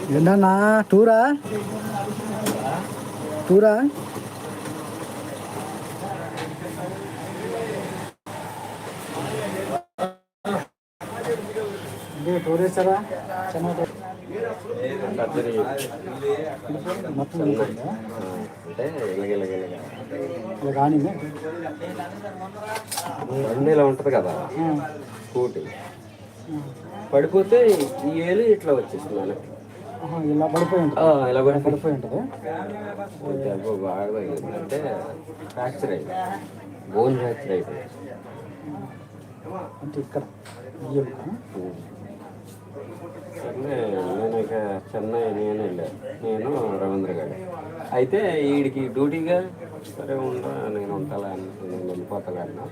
ఏంటన్నా టూరా టూరా టూర్ వేస్తారా మొత్తం అంటే కానీ బండి ఇలా ఉంటుంది కదా స్కూటీ పడిపోతే ఈ ఏలు ఇట్లా వచ్చేసింది వెనక్కి ఇలా పడిపోయి ఉంటుంది ఇలా పడిపోయి ఉంటుంది బాగా తగ్గింది అంటే ఫ్రాక్చర్ అయింది బోన్ ఫ్రాక్చర్ అయిపోయింది అంటే ఇక్కడ నేను ఇక చెన్నై నేను వెళ్ళాను నేను రవీంద్ర గారు అయితే వీడికి డ్యూటీగా సరే ఉందా నేను ఉంటాలా నేను వెళ్ళిపోతా అన్నా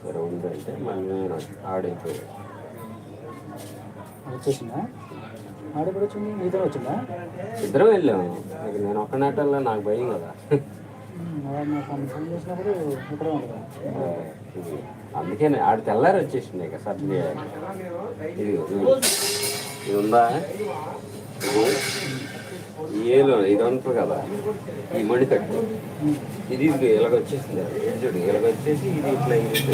సరే ఉంది అంటే మళ్ళీ నేను ఆడైపోయాను వచ్చేసిందా ఆడెప్పుడు వచ్చింది మీతో వచ్చిందా ఇద్దరం వెళ్ళాము ఇక నేను ఒక్కనాటల్లో నాకు భయం కదా ఫోన్ చేసినప్పుడు ఇక్కడే ఉండదు అందుకే ఆడ తెల్లారి వచ్చేసింది ఇక సర్జరీ ఇది ఇది ఉందా ఏలో ఇది ఉంటుంది కదా ఈ మణికట్టు ఇది ఇలాగ వచ్చేసింది చూడు ఇలాగ వచ్చేసి ఇది ఇట్లా ఇది